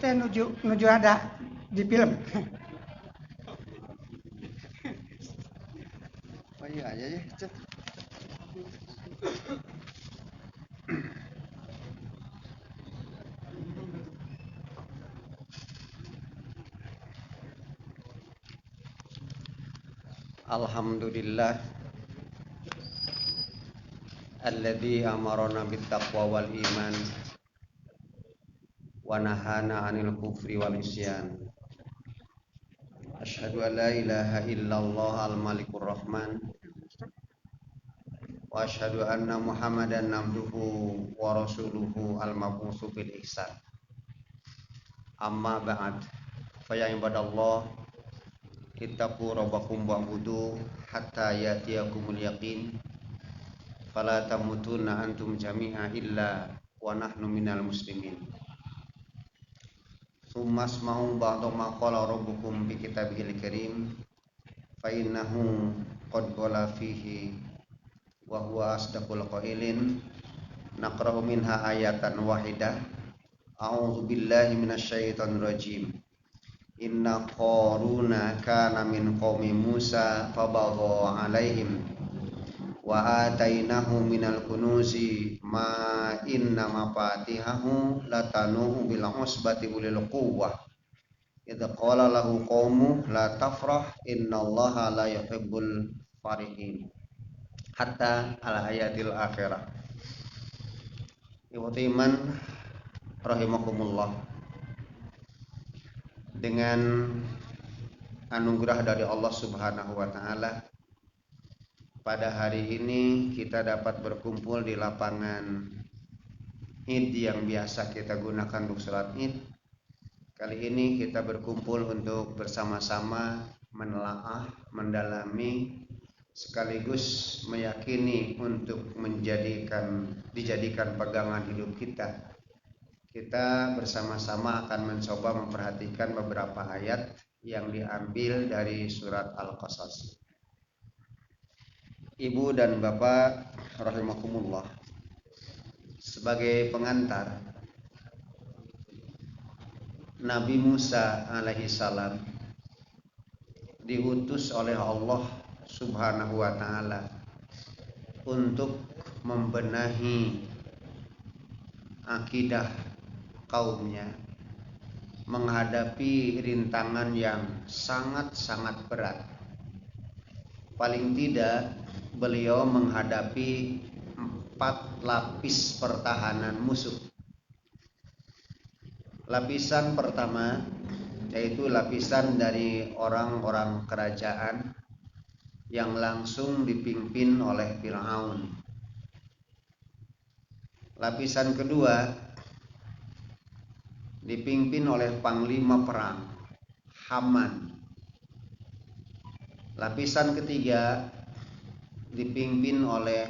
teh nuju ada di film. Oh iya aja ya, Cep. Alhamdulillah alladzi amarna bittaqwa wal iman wa nahana 'anil kufri wal isyan. Asyhadu an la ilaha illallah al malikur rahman wa asyhadu anna muhammadan abduhu wa rasuluhu al mab'utsu bil ihsan. Amma ba'd, fa ya ibadallah ittaqu rabbakum wa'budu hatta yatiyakumul yaqin fala tamutunna antum jami'a illa wa nahnu minal muslimin. Tsumma asma'u ba'da ma qala rabbukum bi kitabihil karim fa innahu qad qala fihi wa huwa asdaqul qailin. Naqra'u minha ayatan wahidah. A'udzu billahi minasyaitonir rajim. Inna Qaruna kana min qaumi Musa fabagha 'alaihim wa atainahu minal kunuzi ma inna mafatihahu latanu bil usbati ulil quwwah idza qala lahu qaumu la tafrah innallaha la yuhibbul farihin hatta al ayatil akhirah. Ibu iman rahimakumullah, dengan anugerah dari Allah Subhanahu wa taala, pada hari ini kita dapat berkumpul di lapangan Id yang biasa kita gunakan untuk sholat Id. Kali ini kita berkumpul untuk bersama-sama menelaah, mendalami, sekaligus meyakini untuk dijadikan pegangan hidup kita. Kita bersama-sama akan mencoba memperhatikan beberapa ayat yang diambil dari surat Al-Qasas. Ibu dan Bapak rahimakumullah, sebagai pengantar, Nabi Musa alaihi salam diutus oleh Allah Subhanahu wa taala untuk membenahi akidah kaumnya menghadapi rintangan yang sangat-sangat berat. Paling tidak beliau menghadapi 4 lapis pertahanan musuh. Lapisan pertama yaitu lapisan dari orang-orang kerajaan yang langsung dipimpin oleh Fir'aun. Lapisan kedua dipimpin oleh panglima perang Haman. Lapisan ketiga dipimpin oleh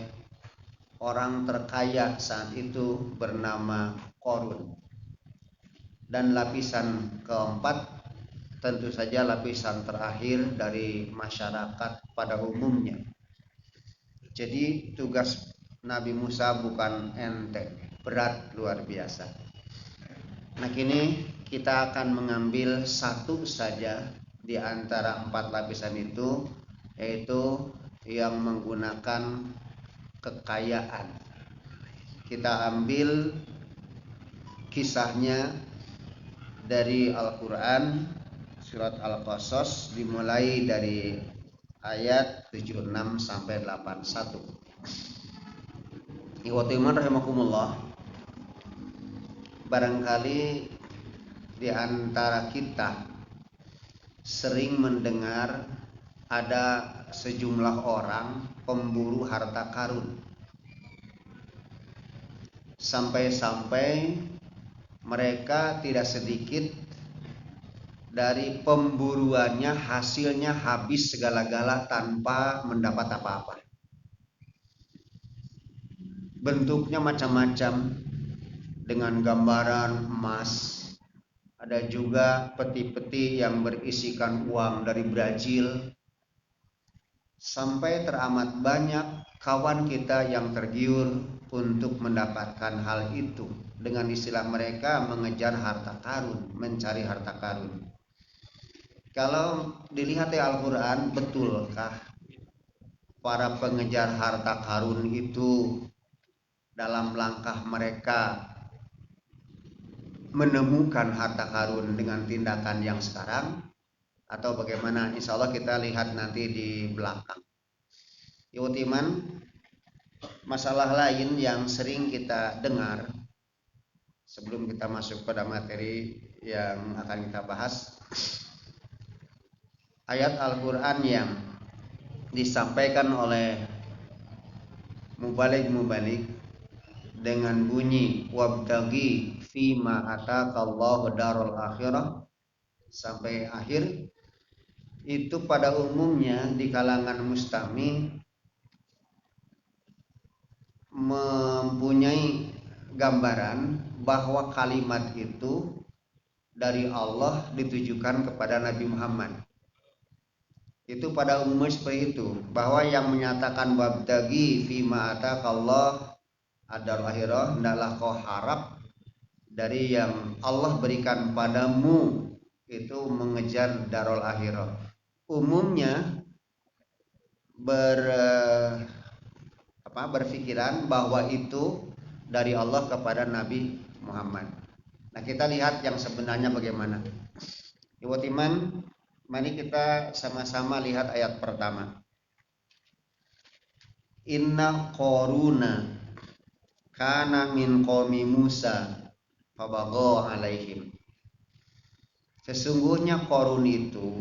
orang terkaya saat itu bernama Qarun. Dan lapisan keempat tentu saja lapisan terakhir dari masyarakat pada umumnya. Jadi tugas Nabi Musa bukan enteng, berat luar biasa. Nah, kini kita akan mengambil satu saja di antara 4 lapisan itu, yaitu yang menggunakan kekayaan. Kita ambil kisahnya dari Al-Quran surat Al-Qasas, dimulai dari ayat 76 sampai 81. Ikhwati iman rahimakumullah, barangkali di antara kita sering mendengar ada sejumlah orang pemburu harta karun, sampai-sampai mereka tidak sedikit dari pemburuannya hasilnya habis segala-gala tanpa mendapat apa-apa. Bentuknya macam-macam, dengan gambaran emas. Ada juga peti-peti yang berisikan uang dari Brazil. sampai teramat banyak kawan kita yang tergiur untuk mendapatkan hal itu. Dengan istilah mereka mengejar harta karun, mencari harta karun. Kalau dilihat di Al-Quran, betulkah para pengejar harta karun itu dalam langkah mereka menemukan harta karun dengan tindakan yang sekarang? Atau bagaimana? Insya Allah kita lihat nanti di belakang. Iwatiman, masalah lain yang sering kita dengar sebelum kita masuk pada materi yang akan kita bahas, ayat Al-Quran yang disampaikan oleh mubalik dengan bunyi wabtaghi fima ataqallahu darul akhirah sampai akhir, itu pada umumnya di kalangan mustami mempunyai gambaran bahwa kalimat itu dari Allah ditujukan kepada Nabi Muhammad. Itu pada umumnya seperti itu, bahwa yang menyatakan wabtaghi fima ataqallahu darul akhirah, hendaklah kau harap dari yang Allah berikan padamu itu mengejar darul akhirah. Umumnya berpikiran bahwa itu dari Allah kepada Nabi Muhammad. Nah, kita lihat yang sebenarnya bagaimana. Iwatiman, mari kita sama-sama lihat ayat pertama. Inna Qaruna kana min qaumi Musa fabagha alaihim. Sesungguhnya Qarun itu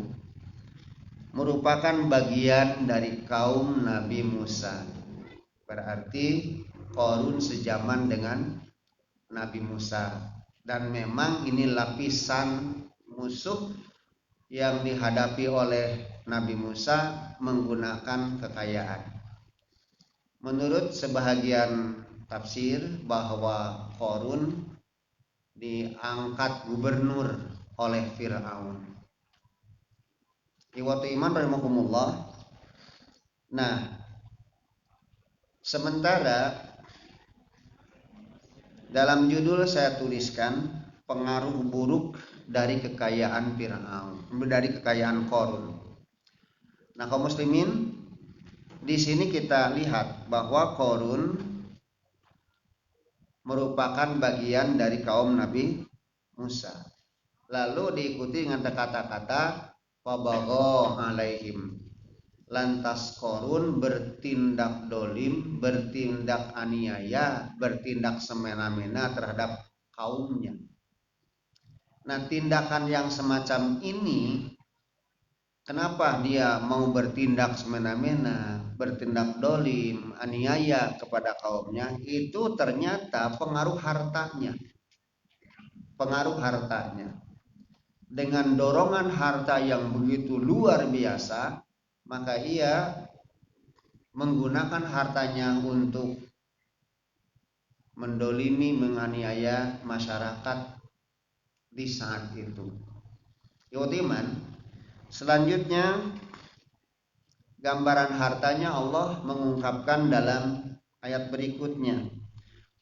merupakan bagian dari kaum Nabi Musa. Berarti Qarun sejaman dengan Nabi Musa. Dan memang ini lapisan musuh yang dihadapi oleh Nabi Musa menggunakan kekayaan. Menurut sebahagian tafsir bahwa Qarun diangkat gubernur oleh Fir'aun. Iwatu iman rahimakumullah. Nah, sementara dalam judul saya tuliskan pengaruh buruk dari kekayaan Fir'aun, dari kekayaan Qarun. Nah, kaum muslimin, di sini kita lihat bahwa Qarun merupakan bagian dari kaum Nabi Musa. Lalu diikuti dengan kata-kata fabagha alaihim. Lantas Qarun bertindak dolim, bertindak aniaya, bertindak semena-mena terhadap kaumnya. Nah, tindakan yang semacam ini, kenapa dia mau bertindak semena-mena, bertindak dolim, aniaya kepada kaumnya? Itu ternyata pengaruh hartanya. Pengaruh hartanya. Dengan dorongan harta yang begitu luar biasa, maka ia menggunakan hartanya untuk mendolimi, menganiaya masyarakat di saat itu. Yotiman, selanjutnya gambaran hartanya Allah mengungkapkan dalam ayat berikutnya.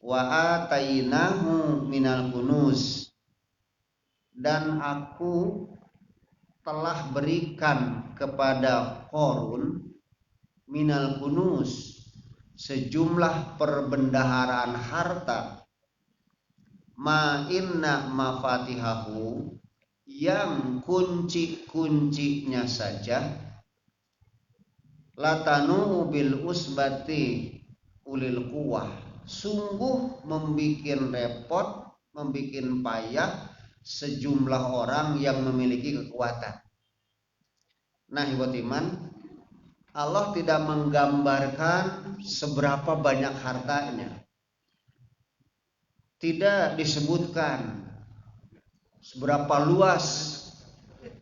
Wa atainahu minal kunuz, dan aku telah berikan kepada Qarun minal kunuz, sejumlah perbendaharaan harta, ma inna mafatihahu, yang kunci-kuncinya saja, latanu bil usbati ulil quwah, sungguh membikin repot, membikin payah sejumlah orang yang memiliki kekuatan. Nah, ikhwat iman, Allah tidak menggambarkan seberapa banyak hartanya. Tidak disebutkan seberapa luas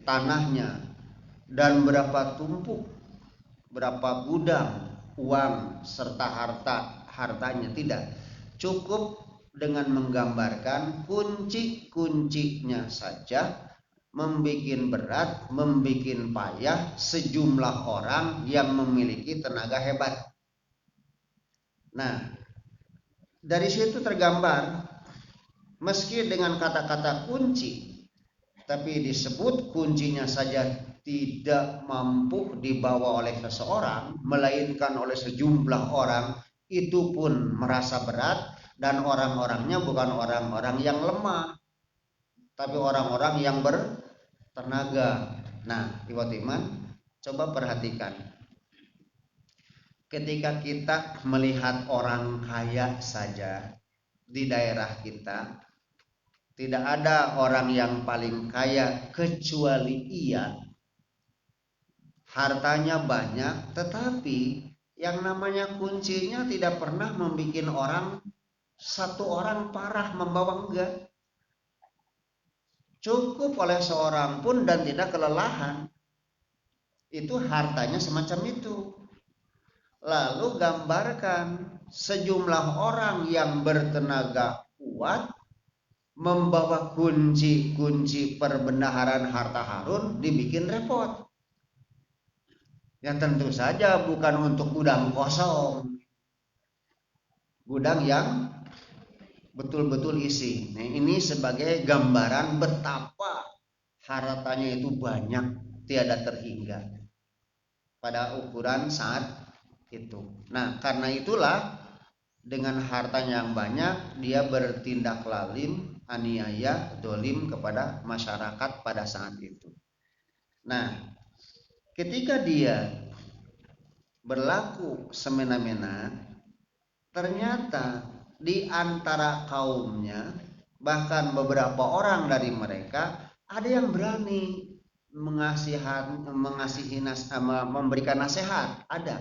tanahnya dan berapa tumpuk, berapa gudang uang serta hartanya. Tidak. Cukup dengan menggambarkan kunci-kuncinya saja membikin berat, membikin payah sejumlah orang yang memiliki tenaga hebat. Nah, dari situ tergambar, meski dengan kata-kata kunci, tapi disebut kuncinya saja tidak mampu dibawa oleh seseorang, melainkan oleh sejumlah orang, itu pun merasa berat, dan orang-orangnya bukan orang-orang yang lemah, tapi orang-orang yang bertenaga. Nah, Iwat Iman, coba perhatikan. Ketika kita melihat orang kaya saja di daerah kita, tidak ada orang yang paling kaya kecuali ia hartanya banyak, tetapi yang namanya kuncinya tidak pernah membuat orang, satu orang parah membawa, enggak. Cukup oleh seorang pun dan tidak kelelahan. Itu hartanya semacam itu. Lalu gambarkan sejumlah orang yang bertenaga kuat membawa kunci-kunci perbendaharaan harta harun, dibikin repot. Ya tentu saja bukan untuk gudang kosong, gudang yang betul-betul isi. Nah, ini sebagai gambaran betapa hartanya itu banyak, tiada terhingga pada ukuran saat itu. Nah, karena itulah dengan hartanya yang banyak dia bertindak lalim, aniaya, dolim kepada masyarakat pada saat itu. Nah, ketika dia berlaku semena-mena, ternyata di antara kaumnya, bahkan beberapa orang dari mereka, ada yang berani memberikan nasihat. Ada.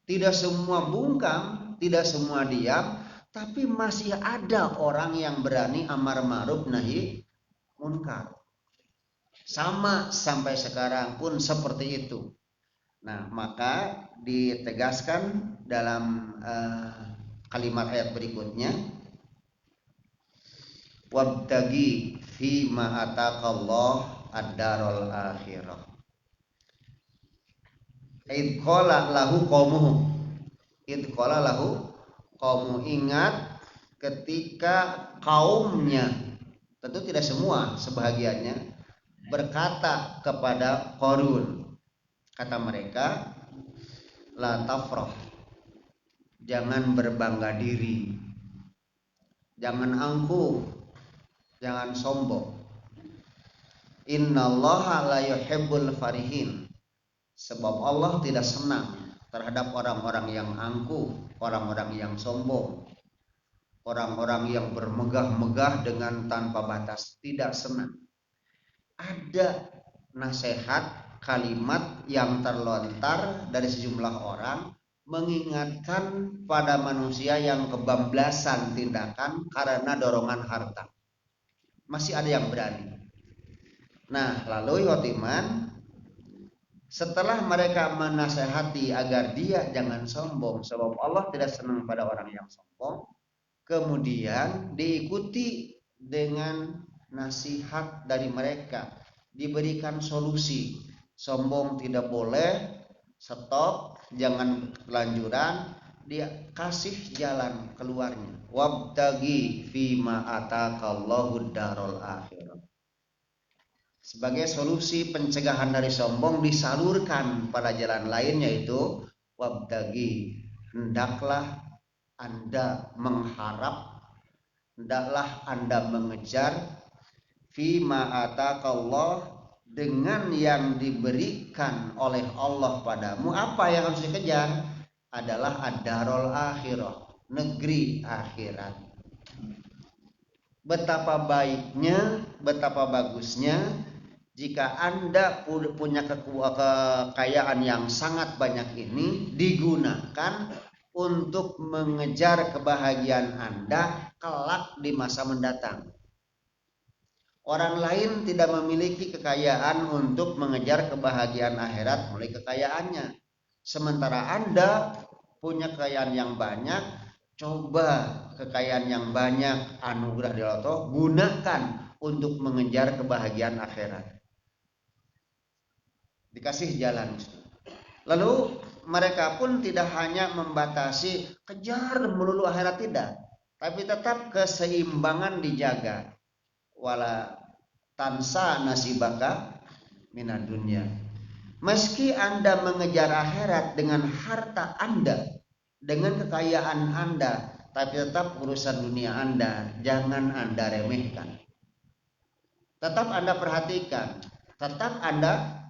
Tidak semua bungkam, tidak semua diam, tapi masih ada orang yang berani amar ma'ruf nahi munkar. Sama sampai sekarang pun seperti itu. Nah, maka ditegaskan dalam kalimat ayat berikutnya, wabtagi fi ma ataqallah ad-darul akhirah. Id qala lahu qaumuhu. Id qala lahu qaumuhu. Ingat ketika kaumnya, tentu tidak semua, sebahagiannya berkata kepada Qarun, kata mereka, la tafrah, jangan berbangga diri, jangan angkuh, jangan sombong. Innallaha la yuhibbul farihin, sebab Allah tidak senang terhadap orang-orang yang angkuh, orang-orang yang sombong, orang-orang yang bermegah-megah dengan tanpa batas, tidak senang. Ada nasihat, kalimat yang terlontar dari sejumlah orang mengingatkan pada manusia yang kebablasan tindakan karena dorongan harta. Masih ada yang berani. Nah, lalu Yotiman, setelah mereka menasehati agar dia jangan sombong, sebab Allah tidak senang pada orang yang sombong, kemudian diikuti dengan nasihat dari mereka, diberikan solusi. Sombong tidak boleh, stop, jangan kelanjuran, dia kasih jalan keluarnya. Wabtagi fima ataqallahu darul akhirah. Sebagai solusi pencegahan dari sombong, disalurkan pada jalan lain, yaitu wabtagi, hendaklah Anda mengharap, hendaklah Anda mengejar fima ataqallah, dengan yang diberikan oleh Allah padamu. Apa yang harus dikejar? Adalah ad-darul akhirah, negeri akhirat. Betapa baiknya, betapa bagusnya jika Anda punya kekayaan yang sangat banyak ini digunakan untuk mengejar kebahagiaan Anda kelak di masa mendatang. Orang lain tidak memiliki kekayaan untuk mengejar kebahagiaan akhirat melalui kekayaannya. Sementara Anda punya kekayaan yang banyak, coba kekayaan yang banyak, anugerah dari Allah, gunakan untuk mengejar kebahagiaan akhirat. Dikasih jalan. Lalu mereka pun tidak hanya membatasi kejar melulu akhirat, tidak, tapi tetap keseimbangan dijaga. Wala tansa nasibaka minad dunya. Meski Anda mengejar akhirat dengan harta Anda, dengan kekayaan Anda, tapi tetap urusan dunia Anda jangan Anda remehkan. Tetap Anda perhatikan, tetap Anda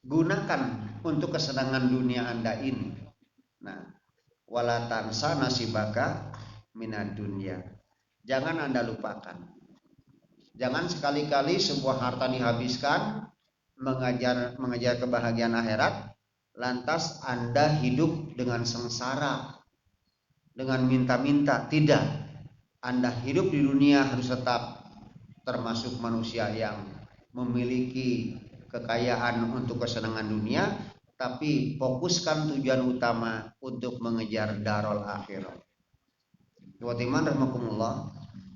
gunakan untuk kesenangan dunia Anda ini. Nah, wala tansa nasibaka minad dunya. Jangan Anda lupakan. Jangan sekali-kali sebuah harta dihabiskan mengejar kebahagiaan akhirat, lantas Anda hidup dengan sengsara, dengan minta-minta. Tidak. Anda hidup di dunia harus tetap termasuk manusia yang memiliki kekayaan untuk kesenangan dunia, tapi fokuskan tujuan utama untuk mengejar darul akhirah. Ikhwatiman rahimakumullah,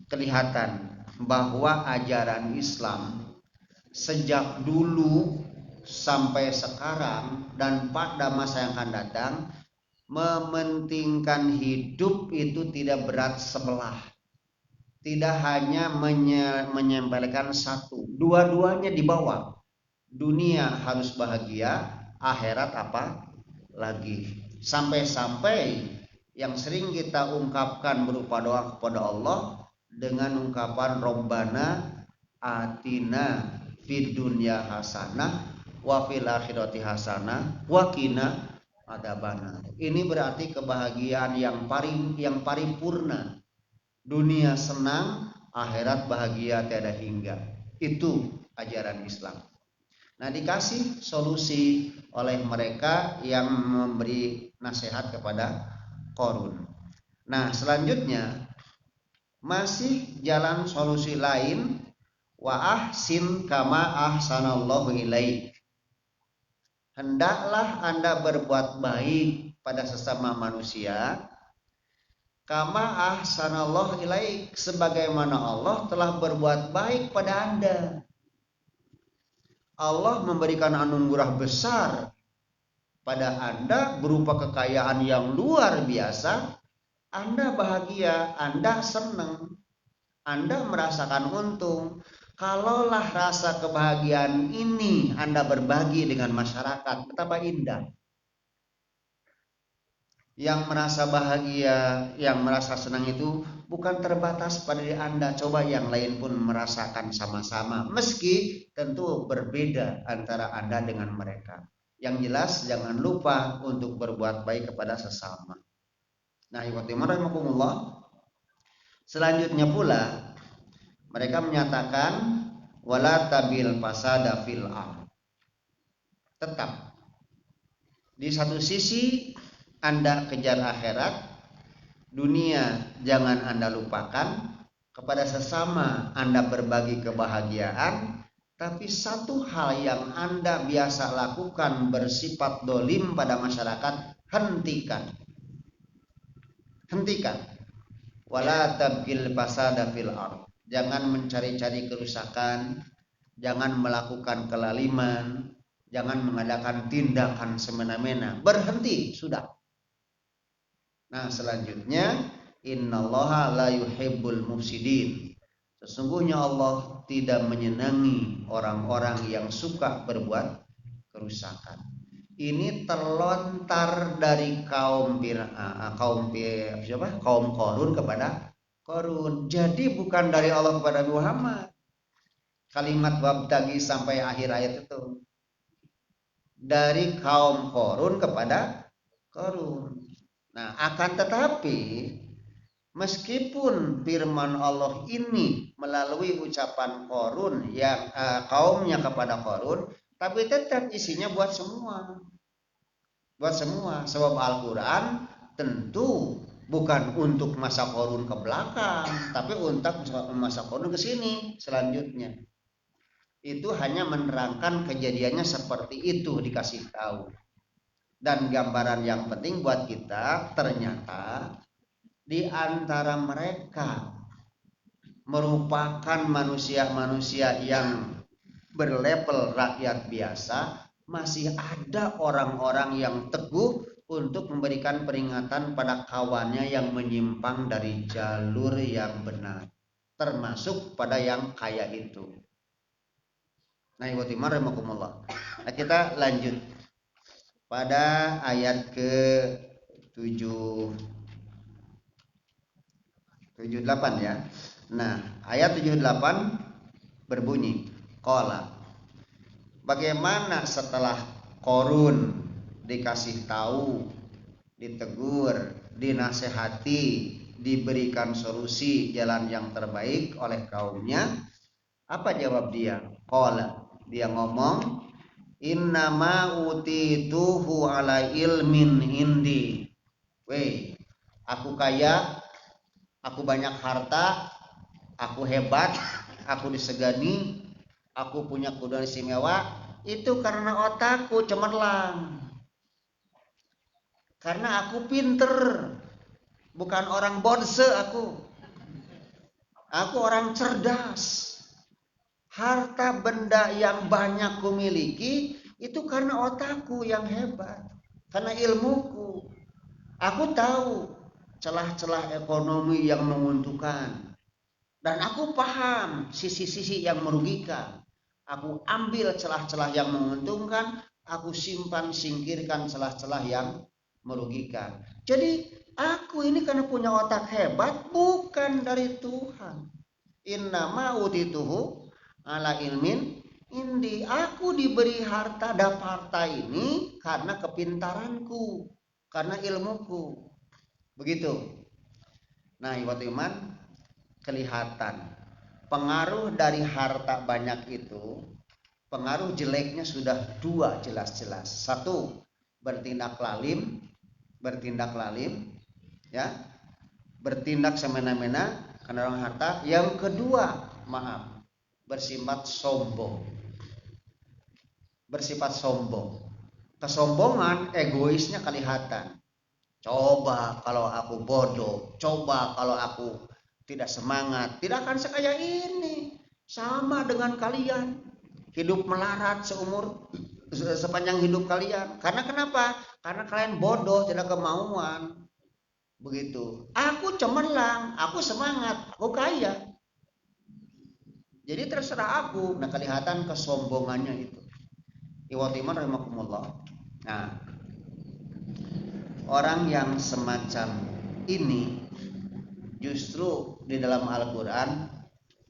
kelihatan bahwa ajaran Islam sejak dulu sampai sekarang dan pada masa yang akan datang mementingkan hidup itu tidak berat sebelah. Tidak hanya menyempelkan satu, dua-duanya dibawa. Dunia harus bahagia, akhirat apa lagi. Sampai-sampai yang sering kita ungkapkan berupa doa kepada Allah dengan ungkapan Rabbana atina fid dunya hasanah wa fil akhirati hasanah wa qina adzabannar. Ini berarti kebahagiaan yang paripurna. Dunia senang, akhirat bahagia tiada hingga. Itu ajaran Islam. Nah, dikasih solusi oleh mereka yang memberi nasihat kepada Qarun. Nah, selanjutnya masih jalan solusi lain, wa ahsin kama ahsanallahu ilaik. Hendaklah Anda berbuat baik pada sesama manusia, kama ahsanallahu ilaik, sebagaimana Allah telah berbuat baik pada Anda. Allah memberikan anugerah besar pada Anda berupa kekayaan yang luar biasa. Anda bahagia, Anda senang, Anda merasakan untung. Kalaulah rasa kebahagiaan ini Anda berbagi dengan masyarakat, betapa indah. Yang merasa bahagia, yang merasa senang itu bukan terbatas pada diri Anda. Coba yang lain pun merasakan sama-sama. Meski tentu berbeda antara Anda dengan mereka. Yang jelas jangan lupa untuk berbuat baik kepada sesama. Nah, rahimakumullah. Selanjutnya pula mereka menyatakan wala tabil fasada fil ardh. Tetap di satu sisi Anda kejar akhirat, dunia jangan Anda lupakan, kepada sesama Anda berbagi kebahagiaan, tapi satu hal yang Anda biasa lakukan bersifat dolim pada masyarakat, hentikan. Hentikan. Wala tabgil fasada fil ardh. Jangan mencari-cari kerusakan, jangan melakukan kelaliman, jangan mengadakan tindakan semena-mena. Berhenti, sudah. Nah, selanjutnya innallaha la yuhibbul mufsidin. Sesungguhnya Allah tidak menyenangi orang-orang yang suka berbuat kerusakan. Ini terlontar dari kaum Qarun kepada Qarun. Jadi bukan dari Allah kepada Muhammad. Kalimat wabtagi sampai akhir ayat itu dari kaum Qarun kepada Qarun. Nah, akan tetapi meskipun firman Allah ini melalui ucapan Qarun yang kaumnya kepada Qarun, tapi tetap isinya buat semua. Buat semua. Sebab Al-Quran tentu bukan untuk masa Qarun ke belakang, tapi untuk masa Qarun ke sini selanjutnya. Itu hanya menerangkan kejadiannya seperti itu, dikasih tahu. Dan gambaran yang penting buat kita, ternyata di antara mereka merupakan manusia-manusia yang berlevel rakyat biasa, masih ada orang-orang yang teguh untuk memberikan peringatan pada kawannya yang menyimpang dari jalur yang benar, termasuk pada yang kaya itu. Nah, ikhwati rahimakumullah. Nah, kita lanjut pada ayat ke 78 ya. Nah, ayat 78 berbunyi, qala. Bagaimana setelah Qarun dikasih tahu, ditegur, dinasehati, diberikan solusi jalan yang terbaik oleh kaumnya, apa jawab dia? Qala, dia ngomong, innama utituhu ala ilmin indi. Weh, aku kaya, aku banyak harta, aku hebat, aku disegani, aku punya kudaan istimewa, itu karena otakku cemerlang. Karena aku pinter, bukan orang bonse aku. Aku orang cerdas. Harta benda yang banyak kumiliki itu karena otakku yang hebat, karena ilmuku. Aku tahu celah-celah ekonomi yang menguntungkan, dan aku paham sisi-sisi yang merugikan. Aku ambil celah-celah yang menguntungkan, aku simpan, singkirkan celah-celah yang merugikan. Jadi aku ini karena punya otak hebat, bukan dari Tuhan. Innama utituhu ala ilmin indi. Aku diberi harta, dapat harta ini karena kepintaranku, karena ilmuku. Begitu. Nah, ikhwati iman, kelihatan pengaruh dari harta banyak itu, pengaruh jeleknya sudah dua jelas-jelas. Satu, bertindak lalim, ya, bertindak semena-mena karena orang harta. Yang kedua, bersifat sombong. Kesombongan, egoisnya kelihatan. Coba kalau aku bodoh, coba kalau aku tidak semangat, tidak akan sekaya ini. Sama dengan kalian, hidup melarat sepanjang hidup kalian. Karena kenapa? Karena kalian bodoh, tidak kemauan. Begitu. Aku cemerlang, aku semangat, aku kaya. Jadi terserah aku. Nah, kelihatan kesombongannya itu. Ikhwati rahimakumullah. Nah, orang yang semacam ini justru di dalam Al-Quran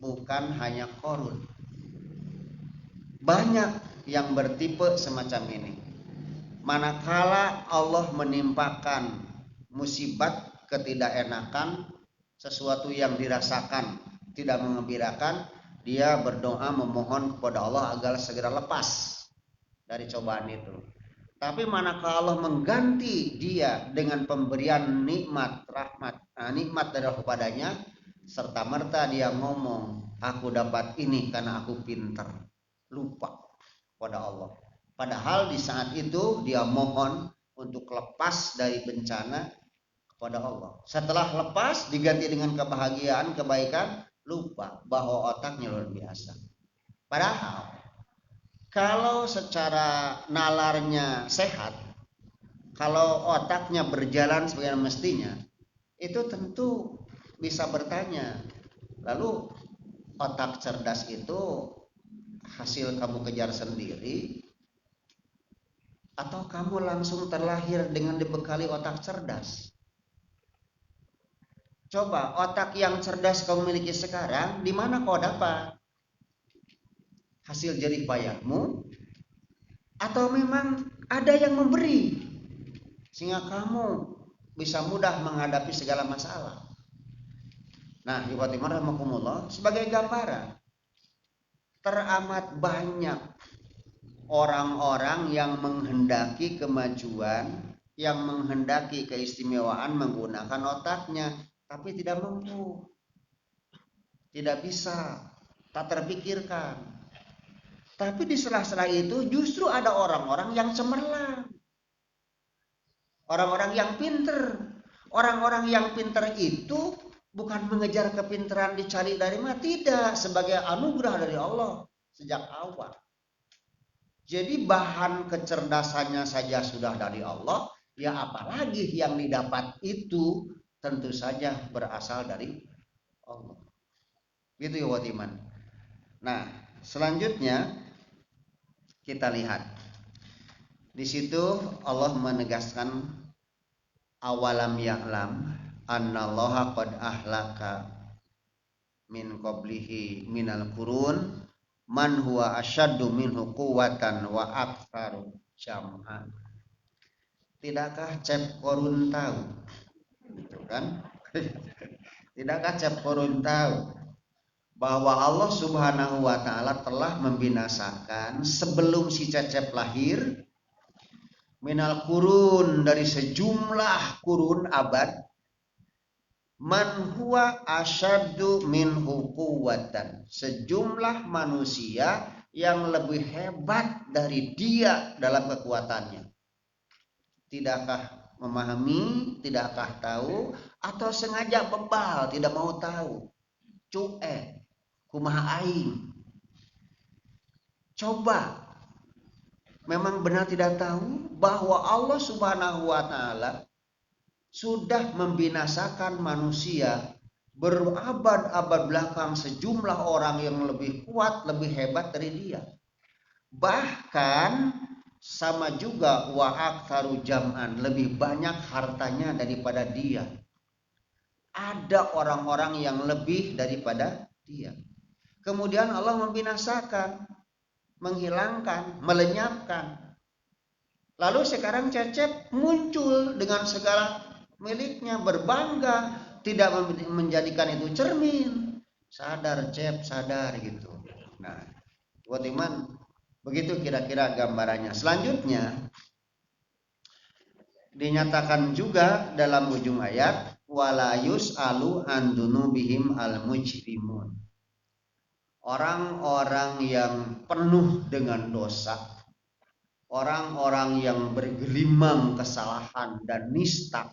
bukan hanya Qarun. Banyak yang bertipe semacam ini. Manakala Allah menimpakan musibat, ketidakenakan, sesuatu yang dirasakan tidak mengembirakan, dia berdoa memohon kepada Allah agar segera lepas dari cobaan itu. Tapi manakala Allah mengganti dia dengan pemberian nikmat, rahmat, nikmat dari Allah kepadanya, serta merta dia ngomong, aku dapat ini karena aku pintar. Lupa kepada Allah. Padahal di saat itu dia mohon untuk lepas dari bencana kepada Allah. Setelah lepas diganti dengan kebahagiaan, kebaikan, lupa bahwa otaknya luar biasa. Padahal kalau secara nalarnya sehat, kalau otaknya berjalan sebagaimana mestinya, itu tentu bisa bertanya, lalu otak cerdas itu hasil kamu kejar sendiri, atau kamu langsung terlahir dengan dibekali otak cerdas? Coba otak yang cerdas kamu miliki sekarang, di mana kau dapat? Hasil jerih payahmu, atau memang ada yang memberi sehingga kamu bisa mudah menghadapi segala masalah? Nah, ikhwati rahimakumullah, sebagai gambaran, teramat banyak orang-orang yang menghendaki kemajuan, yang menghendaki keistimewaan menggunakan otaknya, tapi tidak mampu, tidak bisa, tak terpikirkan. Tapi di sela-sela itu justru ada orang-orang yang cemerlang, orang-orang yang pinter. Orang-orang yang pinter itu bukan mengejar kepintaran dicari dari mana, tidak, sebagai anugerah dari Allah sejak awal. Jadi bahan kecerdasannya saja sudah dari Allah, ya apalagi yang didapat itu tentu saja berasal dari Allah. Gitu ya Watiman. Nah, selanjutnya kita lihat. Di situ Allah menegaskan awalam ya'lam annallaha qad ahlaka min qablihi minal qurun man huwa asyaddu minhu quwwatan wa aktsaru jam'an. Tidakkah Cep Korun tahu? Gitu kan? Tidakkah Cep Korun tahu bahwa Allah Subhanahu wa taala telah membinasakan sebelum si Cecep lahir minal kurun, dari sejumlah kurun abad, man huwa asyaddu minhu quwwatan, sejumlah manusia yang lebih hebat dari dia dalam kekuatannya. Tidakkah memahami, tidakkah tahu, atau sengaja bebal, tidak mau tahu? Cuek, kumaha aing. Coba memang benar tidak tahu bahwa Allah Subhanahu wa taala sudah membinasakan manusia berabad-abad belakang, sejumlah orang yang lebih kuat, lebih hebat dari dia. Bahkan sama juga wa aktsaru jam'an, lebih banyak hartanya daripada dia. Ada orang-orang yang lebih daripada dia. Kemudian Allah membinasakan, menghilangkan, melenyapkan. Lalu sekarang Cecep muncul dengan segala miliknya, berbangga, tidak menjadikan itu cermin. Sadar Cep, sadar gitu. Nah, buat iman, begitu kira-kira gambarannya. Selanjutnya dinyatakan juga dalam ujung ayat wala yus'alu an dunubihim al mujrimun. Orang-orang yang penuh dengan dosa, orang-orang yang bergelimang kesalahan dan nista,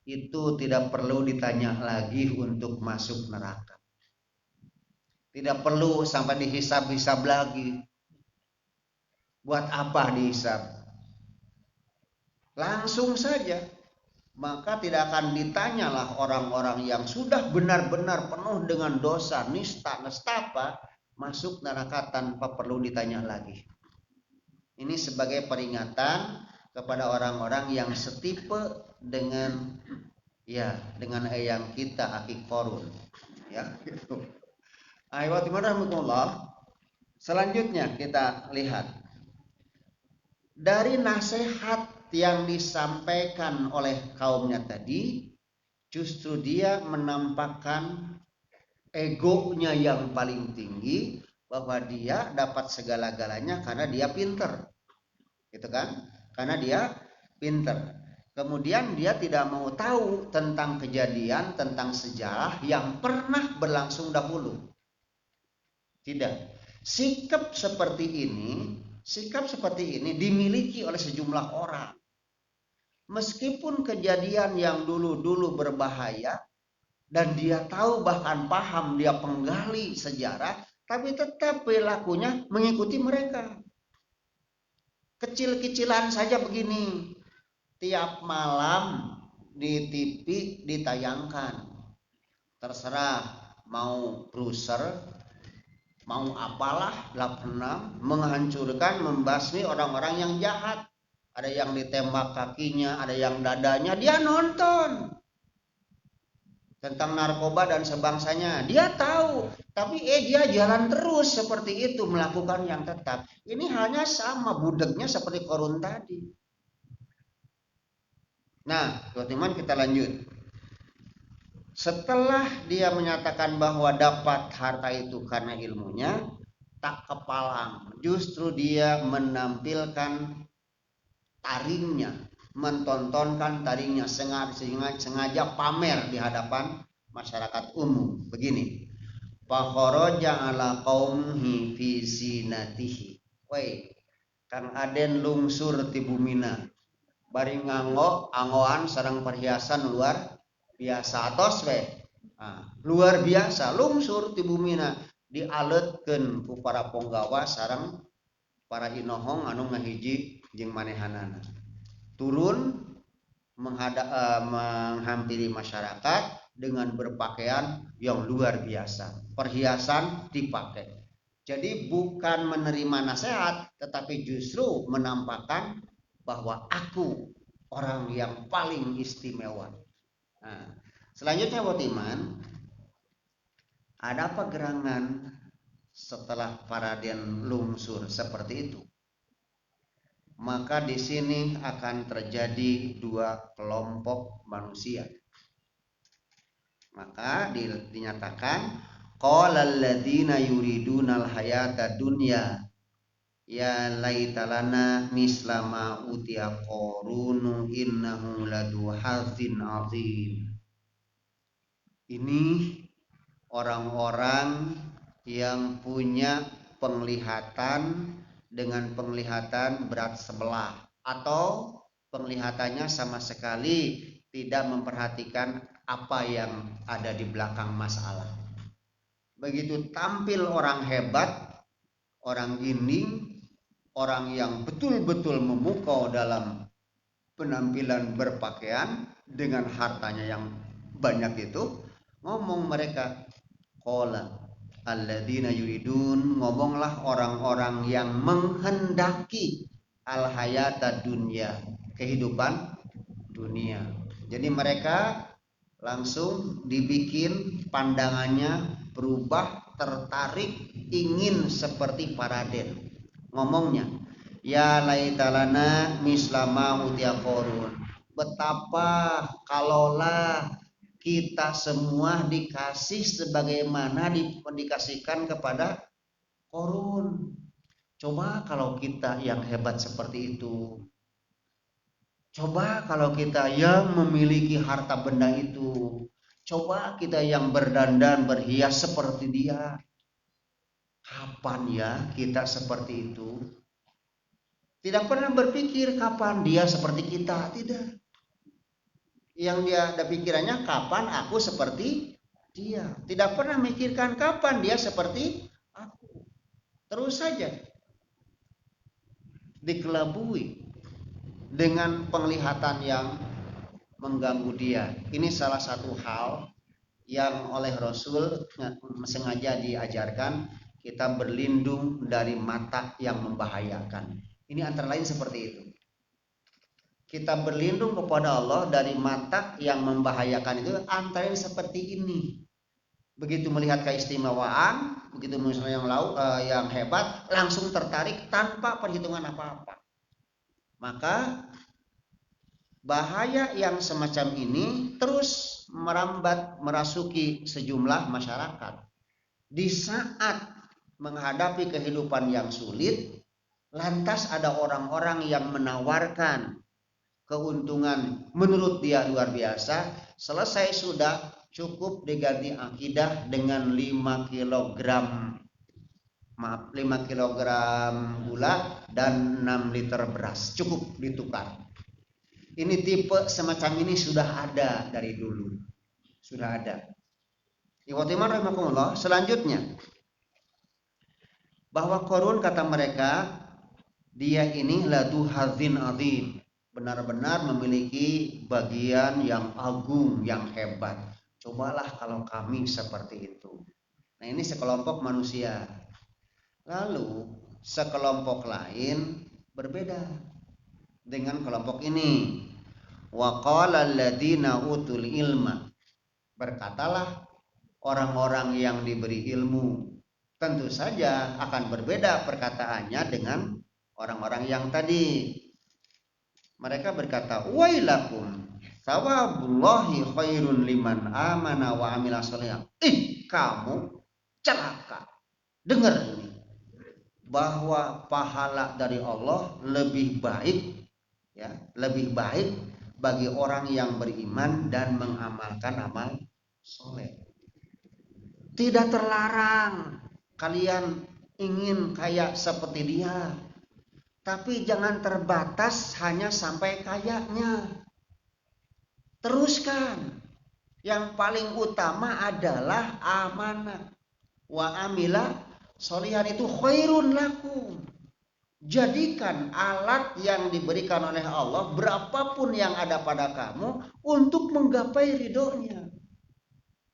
itu tidak perlu ditanya lagi untuk masuk neraka. Tidak perlu sampai dihisab-hisab lagi. Buat apa dihisab? Langsung saja. Maka tidak akan ditanyalah orang-orang yang sudah benar-benar penuh dengan dosa, nista, nestapa, masuk neraka tanpa perlu ditanya lagi. Ini sebagai peringatan kepada orang-orang yang setipe dengan dengan eyang kita Aki Korun. Ya, gitu. Selanjutnya kita lihat dari nasihat yang disampaikan oleh kaumnya tadi, justru dia menampakkan egonya yang paling tinggi, bahwa dia dapat segala-galanya karena dia pinter, gitu kan? Karena dia pinter. Kemudian dia tidak mau tahu tentang kejadian, tentang sejarah yang pernah berlangsung dahulu. Tidak. Sikap seperti ini dimiliki oleh sejumlah orang. Meskipun kejadian yang dulu-dulu berbahaya dan dia tahu, bahkan paham, dia penggali sejarah, tapi tetap perilakunya mengikuti mereka. Kecil-kecilan saja begini, tiap malam di TV ditayangkan, terserah mau bruiser, mau apalah, 86, menghancurkan, membasmi orang-orang yang jahat. Ada yang ditembak kakinya, ada yang dadanya, dia nonton. Tentang narkoba dan sebangsanya, dia tahu. Tapi dia jalan terus seperti itu, melakukan yang tetap. Ini hanya sama budegnya seperti Korun tadi. Nah, teman-teman, kita lanjut. Setelah dia menyatakan bahwa dapat harta itu karena ilmunya, tak kepalang. Justru dia menampilkan taringnya, mentontonkan taringnya, sengaja pamer di hadapan masyarakat umum. Begini, fakharaja ala qaumihi fi zinatihi. Woi, Kang Aden lungsur ti bumina, bari nganggo anggoan sareng perhiasan luar biasa, atos we Luar biasa lungsur ti bumina dialetkeun ku para ponggawa sareng para inohong anu ngahiji jeung manehanana turun menghampiri masyarakat dengan berpakaian yang luar biasa, perhiasan dipakai. Jadi bukan menerima nasihat, tetapi justru menampakkan bahwa aku orang yang paling istimewa. Nah, selanjutnya buat iman, ada apa gerangan setelah Paraden lungsur seperti itu? Maka di sini akan terjadi dua kelompok manusia. Maka dinyatakan qalal ladzina yuridunal hayata dunya ya laitalana mislama utiya qarunu innahu ladu hazin azim. Ini orang-orang yang punya penglihatan dengan penglihatan berat sebelah atau penglihatannya sama sekali tidak memperhatikan apa yang ada di belakang masalah. Begitu tampil orang hebat, orang ginding, orang yang betul-betul memukau dalam penampilan berpakaian dengan hartanya yang banyak itu, ngomong mereka qala alladzina yuridun, ngomonglah orang-orang yang menghendaki al hayata dunya, kehidupan dunia. Jadi mereka langsung dibikin pandangannya berubah, tertarik, ingin seperti Paraden. Ngomongnya, ya laitalana mislama utiya qarun. Betapa kalaulah kita semua dikasih sebagaimana dikasihkan kepada Qarun. Coba kalau kita yang hebat seperti itu. Coba kalau kita yang memiliki harta benda itu. Coba kita yang berdandan berhias seperti dia. Kapan ya kita seperti itu? Tidak pernah berpikir kapan dia seperti kita, tidak. Yang dia ada pikirannya kapan aku seperti dia. Tidak pernah mikirkan kapan dia seperti aku. Terus saja dikelabui dengan penglihatan yang mengganggu dia. Ini salah satu hal yang oleh Rasul sengaja diajarkan, kita berlindung dari mata yang membahayakan. Ini antara lain seperti itu. Kita berlindung kepada Allah dari mata yang membahayakan itu antara seperti ini. Begitu melihat keistimewaan, begitu misalnya yang hebat, langsung tertarik tanpa perhitungan apa-apa. Maka bahaya yang semacam ini terus merambat merasuki sejumlah masyarakat. Di saat menghadapi kehidupan yang sulit, lantas ada orang-orang yang menawarkan keuntungan menurut dia luar biasa. Selesai sudah, cukup diganti akidah dengan 5 kg gula dan 6 liter beras, cukup ditukar. Ini tipe semacam ini sudah ada dari dulu, sudah ada. Ikhwatiman rahimakumullah. Selanjutnya, bahwa Qarun kata mereka dia ini ladu hazin azim, benar-benar memiliki bagian yang agung, yang hebat. Cobalah kalau kami seperti itu. Nah, ini sekelompok manusia. Lalu sekelompok lain berbeda dengan kelompok ini. Wa qala alladziina utul ilma, berkatalah orang-orang yang diberi ilmu. Tentu saja akan berbeda perkataannya dengan orang-orang yang tadi. Mereka berkata, wailakum thawabullahi khairun liman amana wa amila sholihan. Kamu celaka. Dengar ini, bahwa pahala dari Allah lebih baik, ya, lebih baik bagi orang yang beriman dan mengamalkan amal soleh. Tidak terlarang kalian ingin kayak seperti dia, tapi jangan terbatas hanya sampai kayanya. Teruskan. Yang paling utama adalah amanah. Wa amila solihan itu khairun lakum. Jadikan alat yang diberikan oleh Allah berapapun yang ada pada kamu untuk menggapai ridhonya.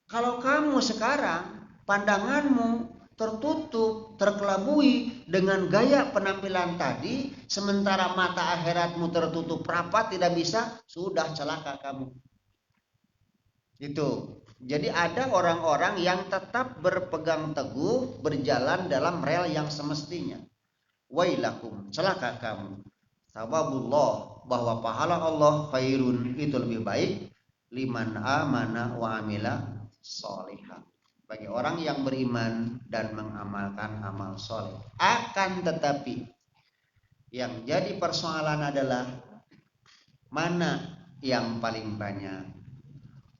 Kalau kamu sekarang pandanganmu tertutup, terkelabui dengan gaya penampilan tadi, sementara mata akhiratmu tertutup rapat, tidak bisa, sudah celaka kamu. Itu. Jadi ada orang-orang yang tetap berpegang teguh berjalan dalam rel yang semestinya. Wailakum, celaka kamu. Sababullah, bahwa pahala Allah khairun, itu lebih baik, liman amana wa amila sholihah, bagi orang yang beriman dan mengamalkan amal soleh. Akan tetapi yang jadi persoalan adalah mana yang paling banyak,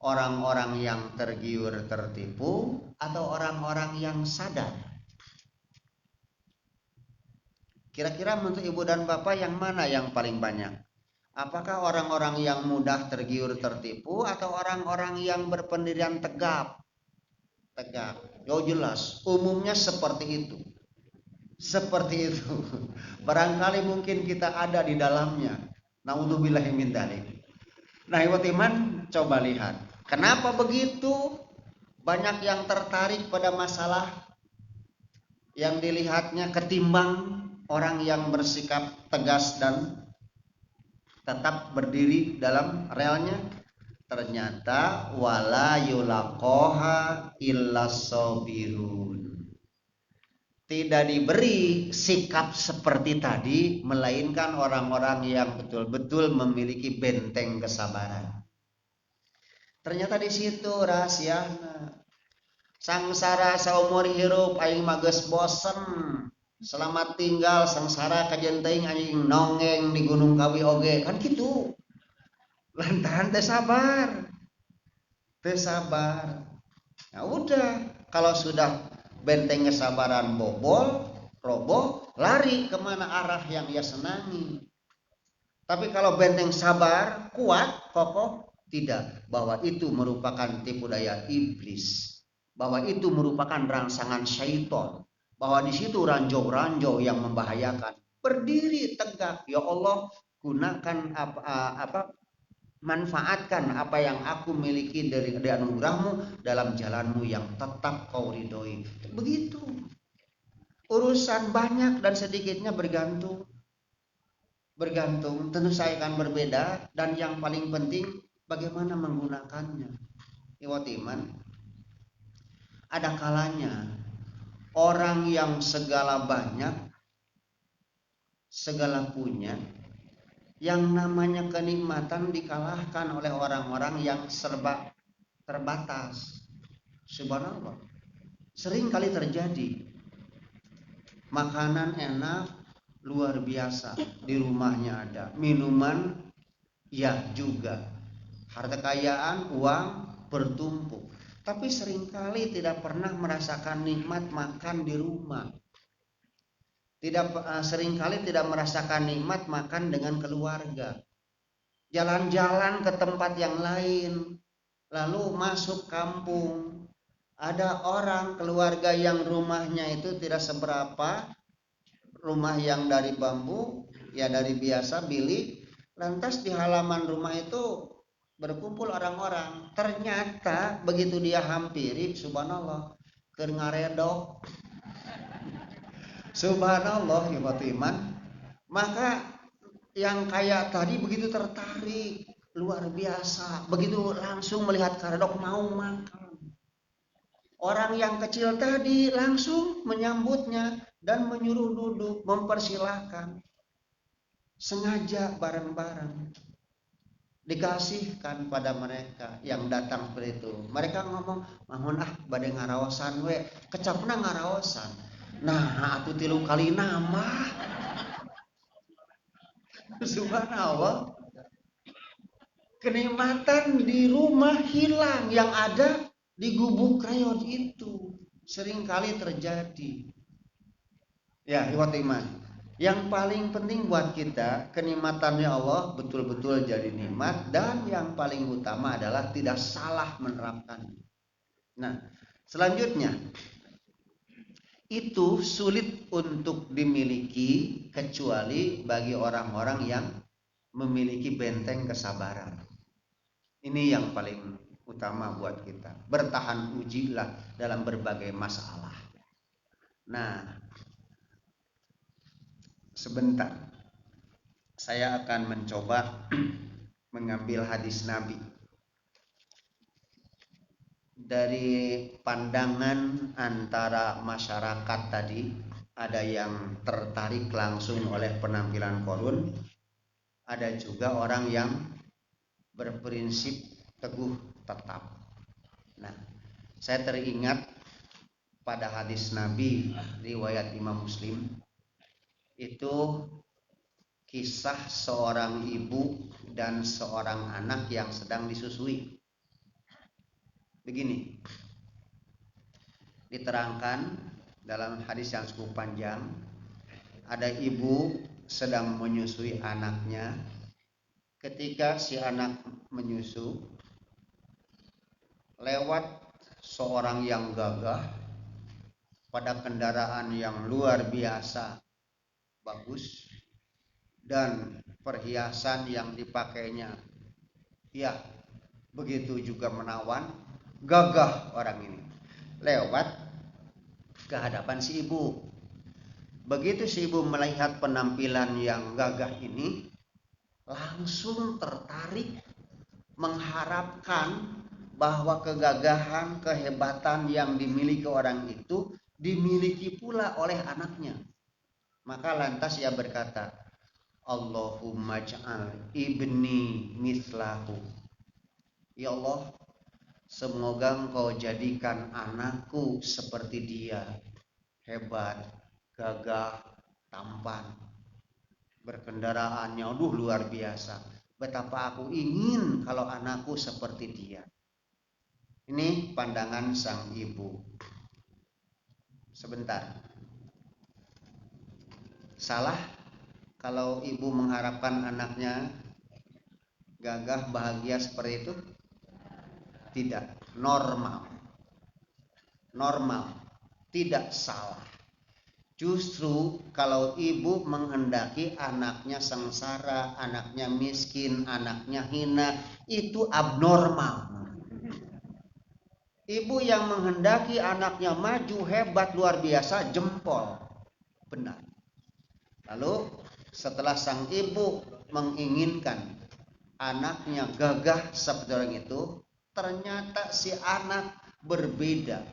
orang-orang yang tergiur tertipu atau orang-orang yang sadar? Kira-kira menurut ibu dan bapak yang mana yang paling banyak? Apakah orang-orang yang mudah tergiur tertipu atau orang-orang yang berpendirian tegap? Tegap. Oh jelas, umumnya seperti itu. Seperti itu. Barangkali mungkin kita ada di dalamnya. Naudzubillahi min dzalik. Nah, ibu iman, coba lihat. Kenapa begitu? Banyak yang tertarik pada masalah yang dilihatnya ketimbang orang yang bersikap tegas dan tetap berdiri dalam relnya. Ternyata wala yulaqoha illas sabirun. Tidak diberi sikap seperti tadi melainkan orang-orang yang betul-betul memiliki benteng kesabaran. Ternyata di situ rahasiana. Sangsara saumur hirup aing mages bosen. Selamat tinggal sangsara kajen teuing aing nongeng di Gunung Kawi oge, kan gitu. Lantaran teu sabar. Teu sabar. Nah udah, kalau sudah benteng kesabaran bobol, roboh, lari kemana arah yang ia senangi. Tapi kalau benteng sabar, kuat, kokoh, tidak. Bahwa itu merupakan tipu daya iblis. Bahwa itu merupakan rangsangan syaitan. Bahwa di situ ranjau-ranjau yang membahayakan. Berdiri tegak, ya Allah, gunakan manfaatkan apa yang aku miliki dari anugerahmu dalam jalanmu yang tetap kau ridhoi. Begitu. Urusan banyak dan sedikitnya bergantung. Tentu saya akan berbeda, dan yang paling penting bagaimana menggunakannya. Iwatiman, ada kalanya orang yang segala banyak, segala punya, yang namanya kenikmatan dikalahkan oleh orang-orang yang serba terbatas. Subhanallah. Sering kali terjadi. Makanan enak, luar biasa, di rumahnya ada. Minuman, ya juga. Harta kekayaan, uang bertumpuk. Tapi seringkali tidak pernah merasakan nikmat makan di rumah. Seringkali tidak merasakan nikmat makan dengan keluarga. Jalan-jalan ke tempat yang lain, lalu masuk kampung. Ada orang keluarga yang rumahnya itu tidak seberapa, rumah yang dari bambu, ya dari biasa bilik. Lantas di halaman rumah itu berkumpul orang-orang. Ternyata begitu dia hampiri, subhanallah, keur ngaredok. Subhanallah, iman. Maka yang kayak tadi begitu tertarik, luar biasa. Begitu langsung melihat karedok mau makan. Orang yang kecil tadi langsung menyambutnya dan menyuruh duduk, mempersilahkan. Sengaja bareng-bareng dikasihkan pada mereka yang datang seperti itu. Mereka ngomong, "Mahun bade ngaraosan we." Kecapna ngaraosan. Nah, atuh 3 kali nama. Subhanallah. Kenikmatan di rumah hilang, yang ada di gubuk krayot itu. Seringkali terjadi. Ya, ikhwat iman. Yang paling penting buat kita, kenikmatannya Allah betul-betul jadi nikmat, dan yang paling utama adalah tidak salah menerapkan. Nah, selanjutnya itu sulit untuk dimiliki kecuali bagi orang-orang yang memiliki benteng kesabaran. Ini yang paling utama buat kita. Bertahan ujilah dalam berbagai masalah. Nah, sebentar. Saya akan mencoba mengambil hadis Nabi. Dari pandangan antara masyarakat tadi, ada yang tertarik langsung oleh penampilan korun, ada juga orang yang berprinsip teguh tetap. Nah, saya teringat pada hadis Nabi riwayat Imam Muslim, itu kisah seorang ibu dan seorang anak yang sedang disusui. Begini, diterangkan dalam hadis yang cukup panjang, ada ibu sedang menyusui anaknya. Ketika si anak menyusu, lewat seorang yang gagah pada kendaraan yang luar biasa bagus, dan perhiasan yang dipakainya ya begitu juga menawan. Gagah orang ini lewat ke hadapan si ibu. Begitu si ibu melihat penampilan yang gagah ini, langsung tertarik, mengharapkan bahwa kegagahan, kehebatan yang dimiliki orang itu dimiliki pula oleh anaknya. Maka lantas ia berkata, Allahumma ja'al ibni mislahu. Ya Allah, semoga Engkau jadikan anakku seperti dia, hebat, gagah, tampan, berkendaraannya luar biasa. Betapa aku ingin kalau anakku seperti dia. Ini pandangan sang ibu. Sebentar. Salah kalau ibu mengharapkan anaknya gagah, bahagia seperti itu? Tidak, normal, tidak salah. Justru kalau ibu menghendaki anaknya sengsara, anaknya miskin, anaknya hina, itu abnormal. Ibu yang menghendaki anaknya maju, hebat, luar biasa, jempol, benar. Lalu setelah sang ibu menginginkan anaknya gagah seperti orang itu, ternyata si anak berbeda.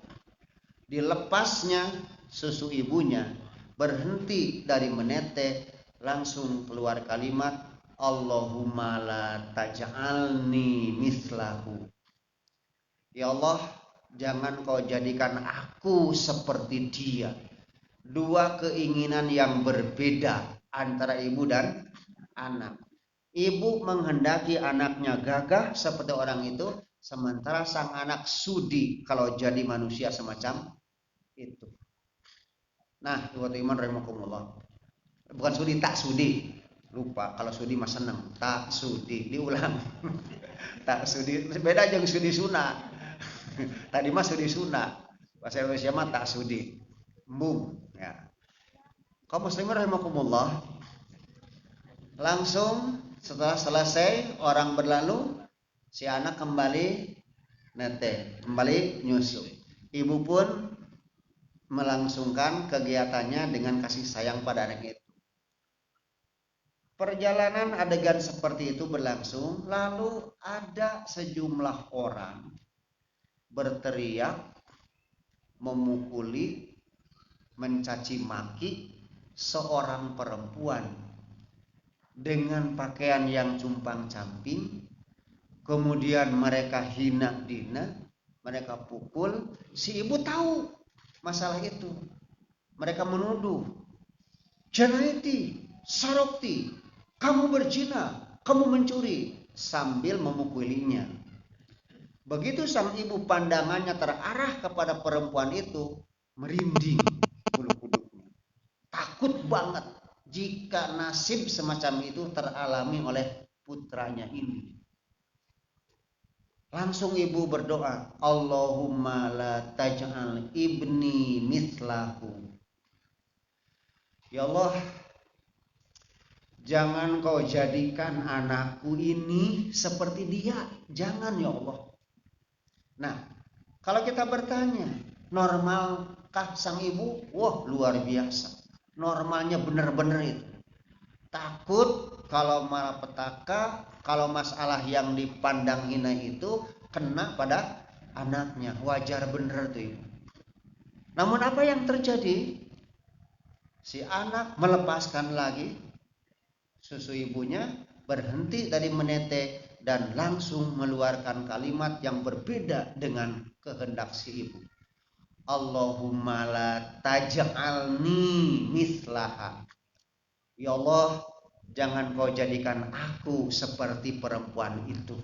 Dilepasnya susu ibunya, berhenti dari menetes, langsung keluar kalimat, Allahumma la taj'alni mislahu. Ya Allah, jangan Kau jadikan aku seperti dia. Dua keinginan yang berbeda antara ibu dan anak. Ibu menghendaki anaknya gagah seperti orang itu, sementara sang anak sudi kalau jadi manusia semacam itu. Nah, ikhwatu iman rahimakumullah. Bukan sudi, tak sudi. Lupa, kalau sudi mah seneng. Tak sudi, diulang. Tak sudi, beda jeung sudi sunat. Tadi mah sudi sunat. Bahasa Indonesia mah tak sudi. Embung, ya. Kaum muslimin rahimakumullah. Langsung setelah selesai orang berlalu, si anak kembali nete, kembali nyusu. Ibu pun melangsungkan kegiatannya dengan kasih sayang pada anak itu. Perjalanan adegan seperti itu berlangsung, lalu ada sejumlah orang berteriak, memukuli, mencaci maki seorang perempuan dengan pakaian yang compang-camping. Kemudian mereka hina dina, mereka pukul. Si ibu tahu masalah itu. Mereka menuduh, Janati, Sarokti, kamu berzina, kamu mencuri, sambil memukulinya. Begitu sang ibu pandangannya terarah kepada perempuan itu, merinding bulu kuduknya, takut banget, jika nasib semacam itu teralami oleh putranya ini. Langsung ibu berdoa, Allahumma la taj'al ibni mithlahu. Ya Allah, jangan kau jadikan anakku ini seperti dia. Jangan ya Allah. Nah, kalau kita bertanya, normalkah sang ibu? Wah, luar biasa. Normalnya benar-benar itu. Takut kalau malapetaka, kalau masalah yang dipandang hina itu kena pada anaknya. Wajar bener tuh ibu. Namun apa yang terjadi? Si anak melepaskan lagi susu ibunya, berhenti dari menetek dan langsung mengeluarkan kalimat yang berbeda dengan kehendak si ibu. Allahumma la taj'alni mislaha. Ya Allah, jangan kau jadikan aku seperti perempuan itu.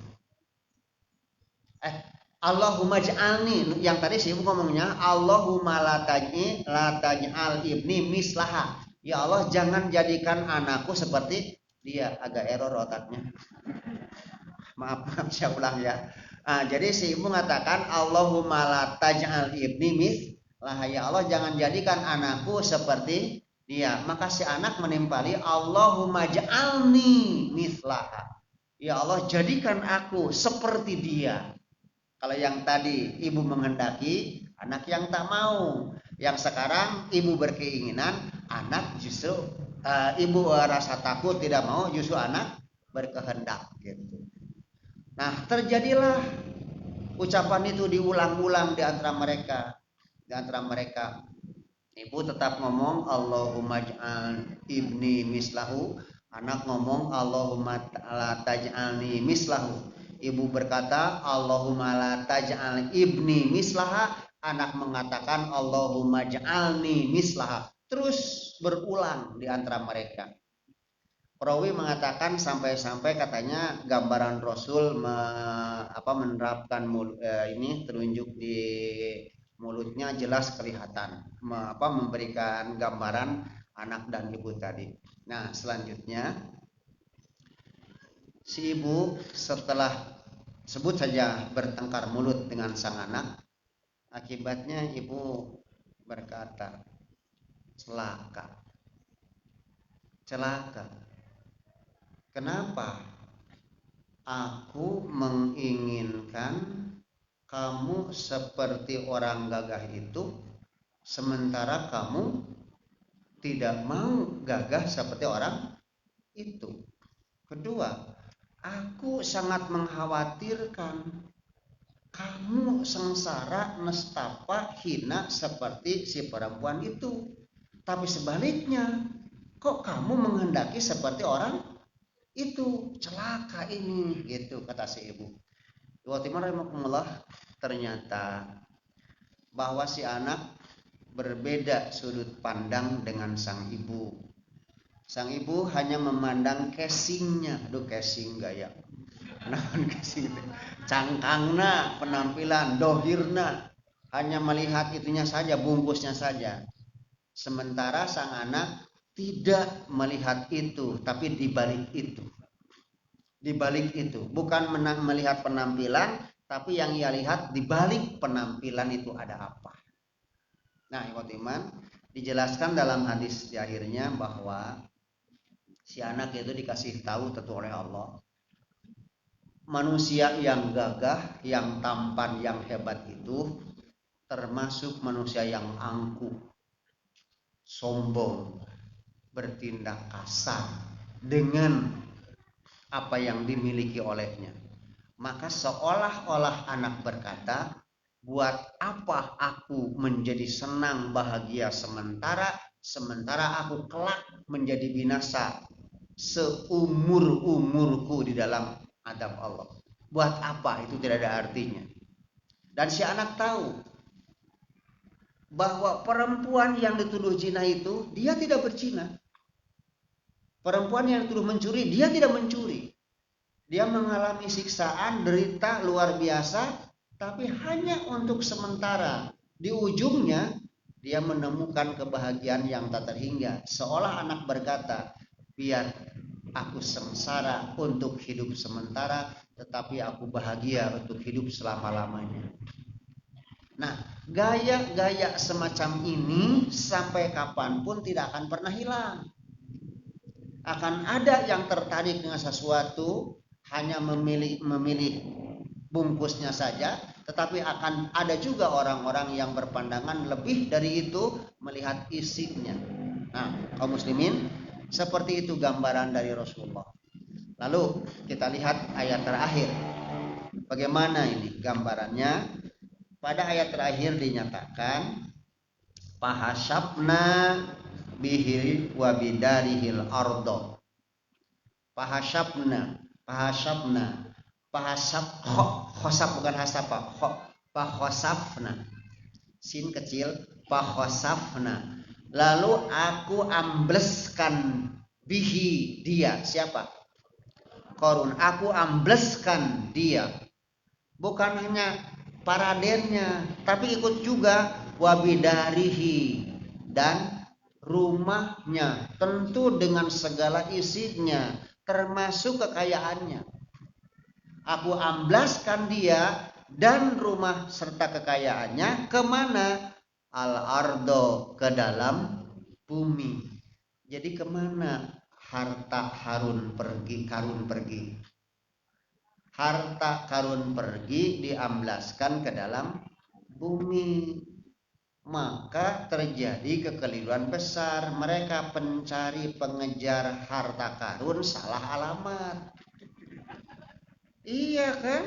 Allahumma ja'alni, yang tadi si ibu ngomongnya Allahumma la taj'al ibni mislaha. Ya Allah, jangan jadikan anakku seperti dia. Agak error otaknya. Maaf, saya ulang ya. Jadi si ibu mengatakan Allahumma la taj'al ibni mislaha. Ya Allah, jangan jadikan anakku seperti dia. Maka si anak menimpali Allahumma ja'alni mislaha. Ya Allah, jadikan aku seperti dia. Kalau yang tadi ibu menghendaki, anak yang tak mau. Yang sekarang ibu berkeinginan, anak justru ibu rasa takut tidak mau, justru anak berkehendak gitu. Nah, terjadilah ucapan itu diulang-ulang di antara mereka. Ibu tetap ngomong Allahumma ja'al ibni mislahu, anak ngomong Allahumma la taj'alni mislahu. Ibu berkata Allahumma la taj'al ibni mislaha, anak mengatakan Allahumma ja'alni mislaha. Terus berulang di antara mereka. Perawi mengatakan sampai-sampai katanya gambaran Rasul menerapkan ini terunjuk di mulutnya jelas kelihatan, memberikan gambaran anak dan ibu tadi. Nah, selanjutnya si ibu setelah sebut saja bertengkar mulut dengan sang anak, akibatnya ibu berkata, celaka. Kenapa? Aku menginginkan kamu seperti orang gagah itu, sementara kamu tidak mau gagah seperti orang itu. Kedua, aku sangat mengkhawatirkan kamu sengsara, nestapa, hina seperti si perempuan itu. Tapi sebaliknya, kok kamu menghendaki seperti orang itu? Celaka ini, gitu kata si ibu. Ternyata bahwa si anak berbeda sudut pandang dengan sang ibu. Sang ibu hanya memandang casingnya, casing gaya, casing, cangkangna, penampilan, dohirna, hanya melihat itunya saja, bungkusnya saja. Sementara sang anak tidak melihat itu, tapi dibalik itu, bukan melihat penampilan, tapi yang ia lihat dibalik penampilan itu ada apa. Nah, ikhwat iman, dijelaskan dalam hadis di akhirnya bahwa si anak itu dikasih tahu tentu oleh Allah, manusia yang gagah, yang tampan, yang hebat itu termasuk manusia yang angkuh, sombong, bertindak kasar dengan apa yang dimiliki olehnya. Maka seolah-olah anak berkata, buat apa aku menjadi senang bahagia sementara aku kelak menjadi binasa seumur-umurku di dalam adab Allah. Buat apa? Itu tidak ada artinya. Dan si anak tahu bahwa perempuan yang dituduh zina itu dia tidak berzina. Perempuan yang dituduh mencuri, dia tidak mencuri. Dia mengalami siksaan, derita luar biasa, tapi hanya untuk sementara. Di ujungnya dia menemukan kebahagiaan yang tak terhingga. Seolah anak berkata, biar aku sengsara untuk hidup sementara, tetapi aku bahagia untuk hidup selama-lamanya. Nah, gaya-gaya semacam ini sampai kapanpun tidak akan pernah hilang. Akan ada yang tertarik dengan sesuatu, hanya memilih bungkusnya saja, tetapi akan ada juga orang-orang yang berpandangan lebih dari itu, melihat isinya. Nah, kaum muslimin, seperti itu gambaran dari Rasulullah. Lalu kita lihat ayat terakhir. Bagaimana ini gambarannya? Pada ayat terakhir dinyatakan fahasyabna bihi wa bidarihil ardo. Fahasyabna khosab bukan hasapa, fakhosafna, sin kecil, fakhosafna. Lalu aku ambleskan bihi, dia siapa? Korun. Aku ambleskan dia, bukan hanya paradennya, tapi ikut juga wabidarihi, dan rumahnya, tentu dengan segala isinya, termasuk kekayaannya. Aku amblaskan dia dan rumah serta kekayaannya kemana? Al-ardo, ke dalam bumi. Jadi kemana harta karun pergi? Harta karun pergi diamblaskan ke dalam bumi. Maka terjadi kekeliruan besar. Mereka pencari pengejar harta karun salah alamat. Iya kan?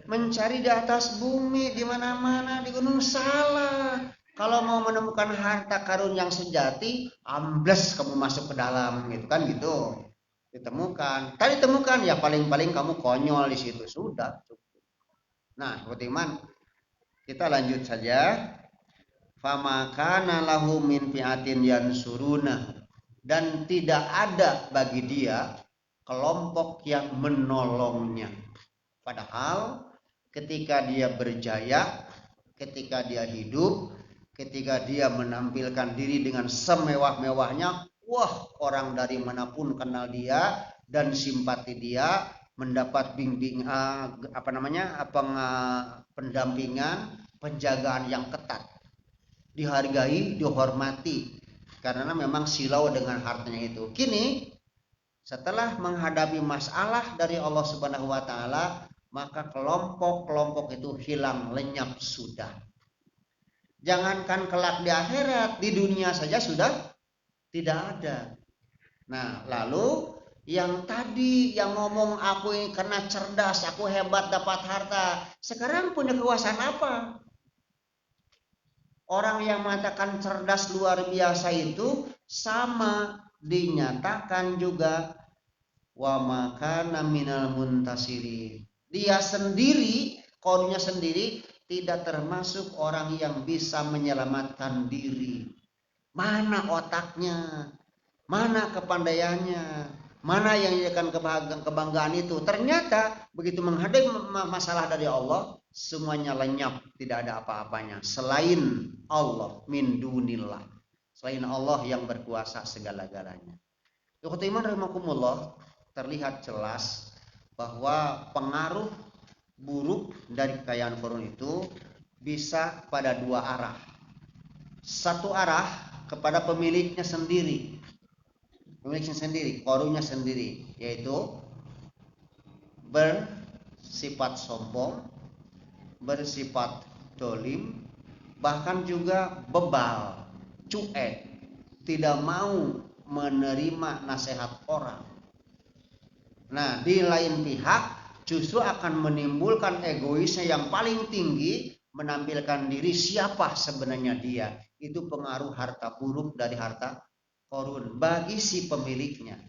Mencari di atas bumi, di mana-mana, di gunung, salah. Kalau mau menemukan harta karun yang sejati, ambles kamu masuk ke dalam, gitu kan, gitu. Ditemukan. Tadi ditemukan ya paling-paling kamu konyol di situ, sudah. Nah, teman, kita lanjut saja. Fama kana lahu min fi'atin yansuruna, dan tidak ada bagi dia kelompok yang menolongnya. Padahal ketika dia berjaya, ketika dia hidup, ketika dia menampilkan diri dengan semewah-mewahnya, wah, orang dari manapun kenal dia dan simpati dia, mendapat pendampingan, penjagaan yang ketat, dihargai, dihormati, karena memang silau dengan hartanya itu. Kini setelah menghadapi masalah dari Allah Subhanahu wa taala, maka kelompok-kelompok itu hilang, lenyap sudah. Jangankan kelak di akhirat, di dunia saja sudah tidak ada. Nah, lalu yang tadi yang ngomong aku ini karena cerdas, aku hebat dapat harta, sekarang punya kekuasaan apa? Orang yang mengatakan cerdas luar biasa itu sama dinyatakan juga wa makana minal muntasirin. Dia sendiri, kaumnya sendiri tidak termasuk orang yang bisa menyelamatkan diri. Mana otaknya? Mana kepandaiannya? Mana yang dijadikan kebanggaan itu? Ternyata begitu menghadapi masalah dari Allah, semuanya lenyap, tidak ada apa-apanya selain Allah, min dunillah, selain Allah yang berkuasa segala-galanya. Ikhwati iman rahimakumullah, terlihat jelas bahwa pengaruh buruk dari kekayaan korun itu bisa pada dua arah. Satu arah kepada pemiliknya sendiri, korunnya sendiri, yaitu bersifat sombong, bersifat dolim, bahkan juga bebal, cuek, tidak mau menerima nasihat orang. Nah, di lain pihak justru akan menimbulkan egoisnya yang paling tinggi, menampilkan diri siapa sebenarnya dia. Itu pengaruh harta buruk dari harta korun bagi si pemiliknya.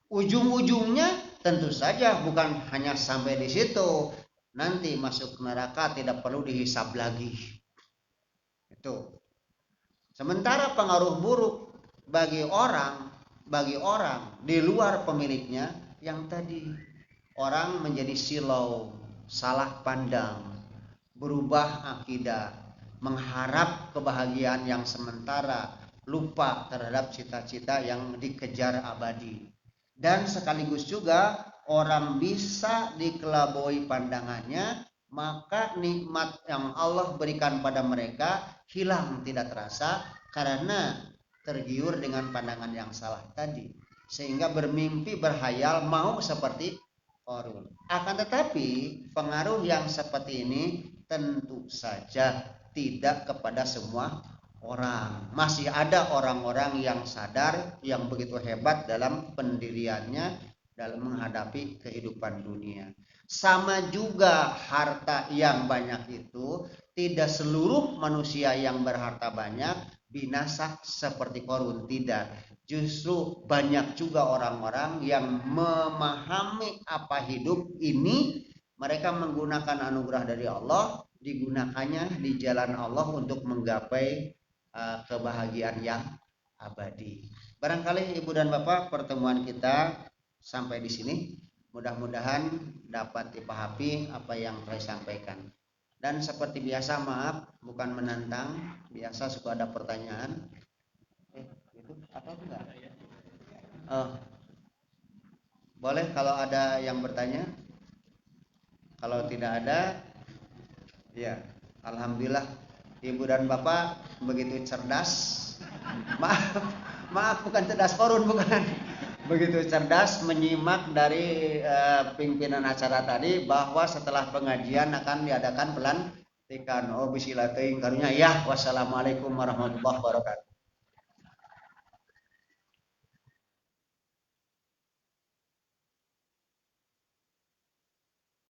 Ujung-ujungnya tentu saja bukan hanya sampai di situ. Nanti masuk neraka tidak perlu dihisab lagi. Itu. Sementara pengaruh buruk bagi orang di luar pemiliknya, yang tadi orang menjadi silau, salah pandang, berubah akidah, mengharap kebahagiaan yang sementara, lupa terhadap cita-cita yang dikejar abadi. Dan sekaligus juga orang bisa dikelabui pandangannya, maka nikmat yang Allah berikan pada mereka hilang tidak terasa karena tergiur dengan pandangan yang salah tadi, sehingga bermimpi berhayal mau seperti Qarun. Akan tetapi pengaruh yang seperti ini tentu saja tidak kepada semua orang. Masih ada orang-orang yang sadar, yang begitu hebat dalam pendiriannya dalam menghadapi kehidupan dunia. Sama juga harta yang banyak itu, tidak seluruh manusia yang berharta banyak binasa seperti Qarun, tidak. Justru banyak juga orang-orang yang memahami apa hidup ini, mereka menggunakan anugerah dari Allah, digunakannya di jalan Allah untuk menggapai kebahagiaan yang abadi. Barangkali Ibu dan Bapak, pertemuan kita sampai di sini. Mudah-mudahan dapat dipahami apa yang saya sampaikan. Dan seperti biasa, maaf, bukan menantang, biasa suka ada pertanyaan. Itu apa enggak? Boleh kalau ada yang bertanya. Kalau tidak ada, ya, alhamdulillah Ibu dan Bapak begitu cerdas. Maaf bukan cerdas Qarun, bukan. Begitu cerdas menyimak dari pimpinan acara tadi bahwa setelah pengajian akan diadakan pelantikan. Oh, bismillah teuing karunya ya. Wassalamualaikum warahmatullahi wabarakatuh.